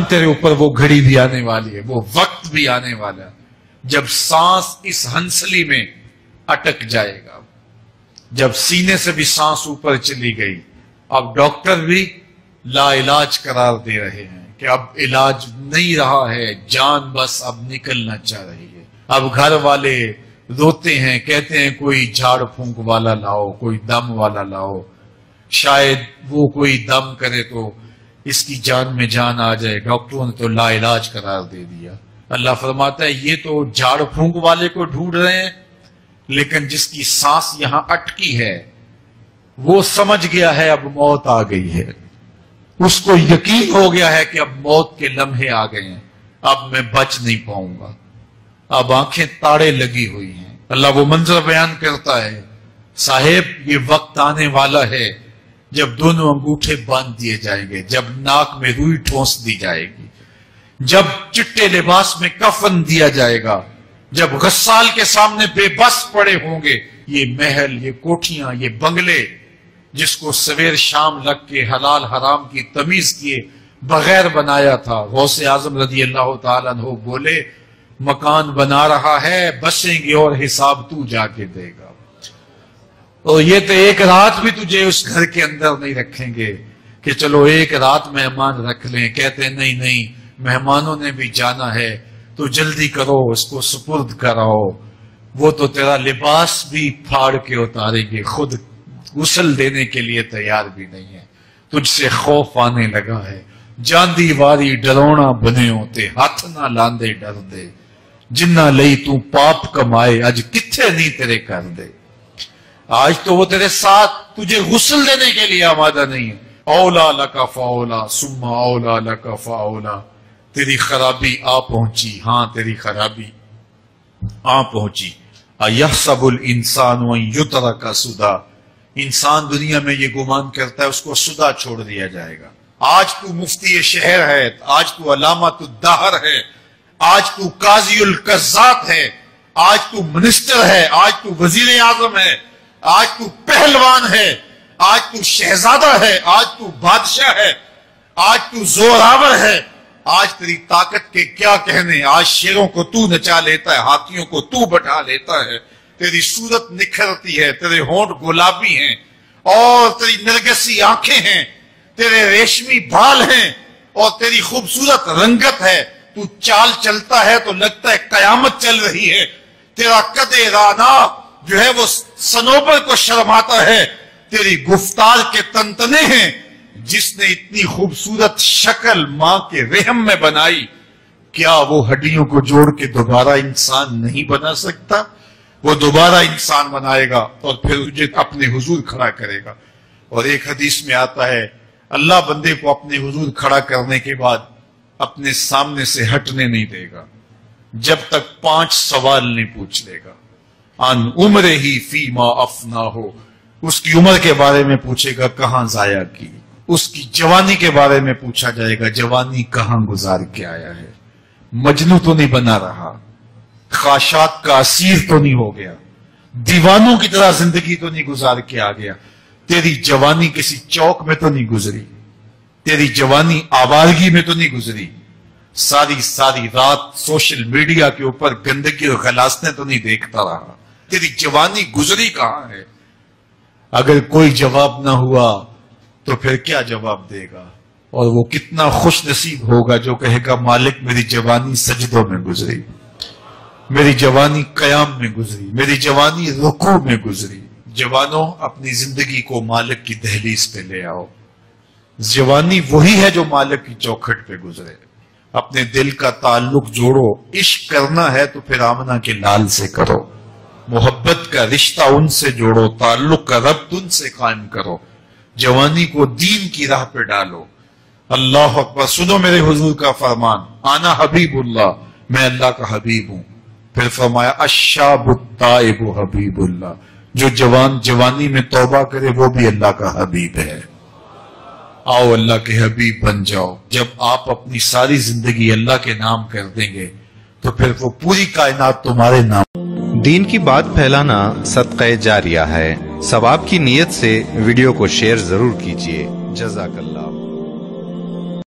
तेरे ऊपर वो घड़ी भी आने वाली है, वो वक्त भी आने वाला है जब सांस इस हंसली में अटक जाएगा, जब सीने से भी सांस ऊपर चली गई। अब डॉक्टर भी लाइलाज करार दे रहे हैं कि अब इलाज नहीं रहा है, जान बस अब निकलना चाह रही है। अब घर वाले रोते हैं, कहते हैं कोई झाड़ फूंक वाला लाओ, कोई दम वाला लाओ, शायद वो कोई दम करे तो इसकी जान में जान आ जाए। डॉक्टरों ने तो लाइलाज करार दे दिया। अल्लाह फरमाता है ये तो झाड़ फूंक वाले को ढूंढ रहे हैं, लेकिन जिसकी सांस यहां अटकी है वो समझ गया है अब मौत आ गई है, उसको यकीन हो गया है कि अब मौत के लम्हे आ गए हैं, अब मैं बच नहीं पाऊंगा, अब आंखें ताड़े लगी हुई हैं। अल्लाह वो मंजर बयान करता है, साहेब ये वक्त आने वाला है जब दोनों अंगूठे बांध दिए जाएंगे, जब नाक में रुई ठोंस दी जाएगी, जब चिट्टे लिबास में कफन दिया जाएगा, जब गस्साल के सामने बेबस पड़े होंगे ये महल, ये कोठियां, ये बंगले जिसको सवेर शाम लग के हलाल हराम की तमीज किए बगैर बनाया था। गौसे आजम रजी अल्लाह ताला अन्हु बोले मकान बना रहा है, बसेंगे और हिसाब तू जाके देगा। तो ये तो एक रात भी तुझे उस घर के अंदर नहीं रखेंगे कि चलो एक रात मेहमान रख लें। कहते नहीं नहीं, मेहमानों ने भी जाना है तो जल्दी करो, उसको सुपुर्द कराओ। वो तो तेरा लिबास भी फाड़ के उतारेंगे, खुद गुस्ल देने के लिए तैयार भी नहीं है। तुझसे खौफ आने लगा है, जांदी वारी डरोना बने होते, हाथ ना लांदे डर दे, जिन्ना लई तू पाप कमाए अज किथे नहीं तेरे कर दे। आज तो वो तेरे साथ तुझे गुस्ल देने के लिए आमादा नहीं है। औला लका फौला सुम्मा औला लका फौला, तेरी खराबी आ पहुंची, हां तेरी खराबी आ पहुंची। अयहसबुल इंसान व युतरका सुदा, इंसान दुनिया में ये गुमान करता है उसको सुदा छोड़ दिया जाएगा। आज तू मुफ्ती शहर है, आज तू अलामतुद दहर है, आज तू काजीउल कज़्ज़ात है, आज तू मिनिस्टर है, आज तू वजीर आजम है, आज तू पहलवान है, आज तू शहजादा है, आज तू बादशाह है, आज तू जोरावर है, आज तेरी ताकत के क्या कहने। आज शेरों को तू नचा लेता है, हाथियों को तू बैठा लेता है, तेरी सूरत निखरती है, तेरे होंठ गुलाबी हैं और तेरी नरगिसी आंखें हैं, तेरे रेशमी बाल हैं और तेरी खूबसूरत रंगत है। तू चाल चलता है तो लगता है कयामत चल रही है। तेरा कदे राना जो है वो सनोबर को शर्माता है। तेरी गुफ्तार के तंतने हैं। जिसने इतनी खूबसूरत शक्ल मां के रहम में बनाई, क्या वो हड्डियों को जोड़ के दोबारा इंसान नहीं बना सकता? वो दोबारा इंसान बनाएगा और फिर तुझे अपने हुजूर खड़ा करेगा। और एक हदीस में आता है, अल्लाह बंदे को अपने हुजूर खड़ा करने के बाद अपने सामने से हटने नहीं देगा जब तक 5 सवाल नहीं पूछ लेगा। अन उम्र ही फीमा अफना हो, उसकी उम्र के बारे में पूछेगा कहां जाया की। उसकी जवानी के बारे में पूछा जाएगा, जवानी कहां गुजार के आया है। मजनू तो नहीं बना रहा, ख्वाहिशात का असीर तो नहीं हो गया, दीवानों की तरह जिंदगी तो नहीं गुजार के आ गया। तेरी जवानी किसी चौक में तो नहीं गुजरी, तेरी जवानी आवारगी में तो नहीं गुजरी, सारी सारी रात सोशल मीडिया के ऊपर गंदगी और गलासने तो नहीं देखता रहा। तेरी जवानी गुजरी कहां है? अगर कोई जवाब ना हुआ तो फिर क्या जवाब देगा? और वो कितना खुश नसीब होगा जो कहेगा मालिक मेरी जवानी सजदों में गुजरी, मेरी जवानी कयाम में गुजरी, मेरी जवानी रुकू में गुजरी। जवानों, अपनी जिंदगी को मालिक की दहलीज पे ले आओ। जवानी वही है जो मालिक की चौखट पे गुजरे। अपने दिल का ताल्लुक जोड़ो। इश्क करना है तो फिर आमना के लाल से करो, मोहब्बत का रिश्ता उनसे जोड़ो, ताल्लुक का रब्त उनसे कायम करो, जवानी को दीन की राह पे डालो। अल्लाह अकबर। सुनो मेरे हुजूर का फरमान, आना हबीबुल्लाह, मैं अल्लाह का हबीब हूं। फिर फरमाया अश्शाबुत्ताइबु हबीबुल्लाह, जो जवान जवानी में तौबा करे वो भी अल्लाह का हबीब है। आओ अल्लाह के हबीब बन जाओ। जब आप अपनी सारी जिंदगी अल्लाह के नाम कर देंगे तो फिर वो पूरी कायनात तुम्हारे नाम। दीन की बात फैलाना सदक़ा जारिया है। सवाब की नीयत से वीडियो को शेयर जरूर कीजिए। जज़ाकल्लाह।